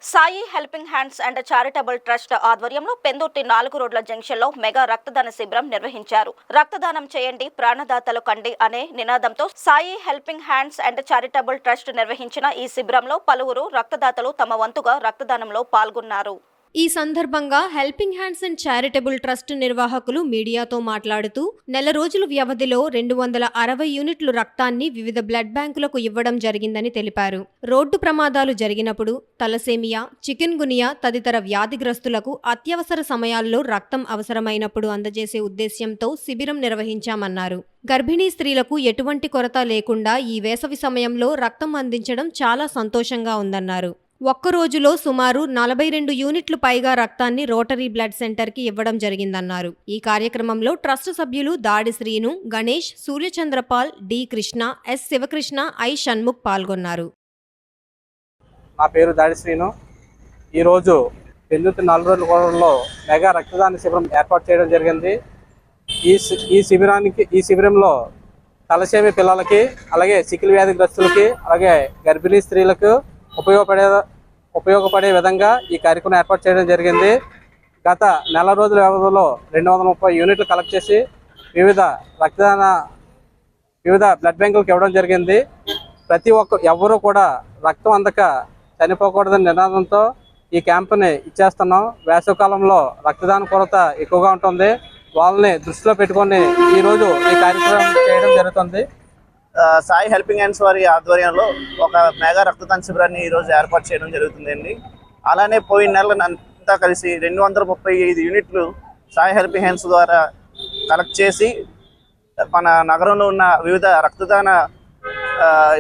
Sai helping hands and charitable trust ఆధ్వర్యంలో పెందుర్తి 4 రోడ్ల జంక్షన్లో మెగా రక్తదాన శిబిరం నిర్వహించారు. రక్తదానం చేయండి, ప్రాణదాతలు కండి అనే నినాదంతో Sai helping hands and charitable trust నిర్వహించిన ఈ శిబిరంలో పలువురు రక్తదాతలు తమ వంతుగా రక్తదానంలో పాల్గొన్నారు. ఈ సందర్భంగా helping hands and charitable trust నిర్వాహకులు మీడియాతో మాట్లాడుతూ నెల రోజుల వ్యవధిలో 260 యూనిట్లు రక్తాన్ని వివిధ బ్లడ్ బ్యాంకులకు ఇవ్వడం జరిగిందని తెలిపారు. రోడ్డు ప్రమాదాలు జరిగినప్పుడు, తలసేమియా, చికెన్ గునియా తదితర వ్యాధిగ్రస్తులకు అత్యవసర సమయాల్లో రక్తం అవసరమైనప్పుడు అందజేసే ఉద్దేశ్యంతో శిబిరం నిర్వహించామన్నారు. గర్భిణీ స్త్రీలకు ఎటువంటి కొరత లేకుండా ఈ వేసవి సమయంలో రక్తం అందించడం చాలా సంతోషంగా ఉందన్నారు. ఒక్క రోజులో సుమారు 42 యూనిట్లు పైగా రక్తాన్ని రోటరీ బ్లడ్ సెంటర్కి ఇవ్వడం జరిగిందన్నారు. ఈ కార్యక్రమంలో ట్రస్ట్ సభ్యులు Dadi Srinu, Ganesh, Suryachandrapal, D Krishna, S Sivakrishna, I Shanmukh పాల్గొన్నారు. నా పేరు దాడి శ్రీను. ఈరోజు పెందుర్తి 4 రోడ్లలో మెగా రక్తదాన శిబిరం ఏర్పాటు చేయడం జరిగింది. ఈ శిబిరంలో తలసేమి పిల్లలకి, అలాగే సికిల్ వ్యాధిగ్రస్తులకి, అలాగే గర్భిణీ స్త్రీలకు ఉపయోగపడే విధంగా ఈ కార్యక్రమం ఏర్పాటు చేయడం జరిగింది. గత నెల రోజుల వ్యవధిలో 230 యూనిట్లు కలెక్ట్ చేసి వివిధ బ్లడ్ బ్యాంకులకు ఇవ్వడం జరిగింది. ఎవరు కూడా రక్తం అందక చనిపోకూడదని నినాదంతో ఈ క్యాంపుని ఇచ్చేస్తున్నాం. వేసవికాలంలో రక్తదాన కొరత ఎక్కువగా ఉంటుంది. వాళ్ళని దృష్టిలో పెట్టుకొని ఈరోజు ఈ కార్యక్రమం చేయడం జరుగుతుంది. సాయి హెల్పింగ్ హ్యాండ్స్ వారి ఆధ్వర్యంలో ఒక మెగా రక్తదాన శిబిరాన్ని ఈరోజు ఏర్పాటు చేయడం జరుగుతుందండి. అలానే పోయిన నెల అంతా కలిసి 235 యూనిట్లు సాయి హెల్పింగ్ హ్యాండ్స్ ద్వారా కలెక్ట్ చేసి మన నగరంలో ఉన్న వివిధ రక్తదాన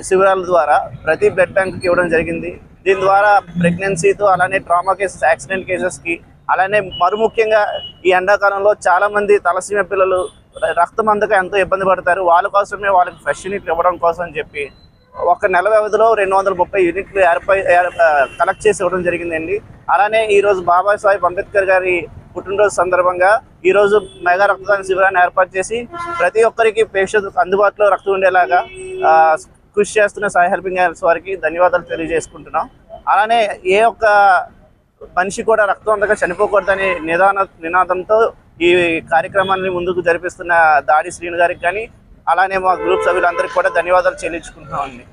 శిబిరాల ద్వారా ప్రతి బ్లడ్ బ్యాంకుకి ఇవ్వడం జరిగింది. దీని ద్వారా ప్రెగ్నెన్సీతో, అలానే ట్రామా కేసెస్, యాక్సిడెంట్ కేసెస్కి, అలానే ముఖ్యంగా ఈ ఎండాకాలంలో చాలామంది తలసీమ పిల్లలు రక్తం అందక ఎంతో ఇబ్బంది పడతారు. వాళ్ళ కోసమే వాళ్ళకి ఫ్రెష్ యూనిట్లు ఇవ్వడం కోసం అని చెప్పి ఒక నెల వ్యవధిలో 230 యూనిట్లు కలెక్ట్ చేసి ఇవ్వడం జరిగిందండి. అలానే ఈరోజు బాబాసాహెబ్ అంబేద్కర్ గారి పుట్టినరోజు సందర్భంగా ఈరోజు మెగా రక్తదాన శిబిరాన్ని ఏర్పాటు చేసి ప్రతి ఒక్కరికి పేషెంట్ అందుబాటులో రక్తం ఉండేలాగా కృషి చేస్తున్న సాయి హెల్పింగ్ హ్యాండ్స్ వారికి ధన్యవాదాలు తెలియజేసుకుంటున్నాం. అలానే ఏ ఒక్క మనిషి కూడా రక్తం అందక చనిపోకూడదని నినాదంతో ఈ కార్యక్రమాన్ని ముందుకు జరిపిస్తున్న దాడి శ్రీను గారికి కానీ, అలానే మా గ్రూప్ సభ్యులందరికీ కూడా ధన్యవాదాలు చెల్లించుకుంటున్నామండి.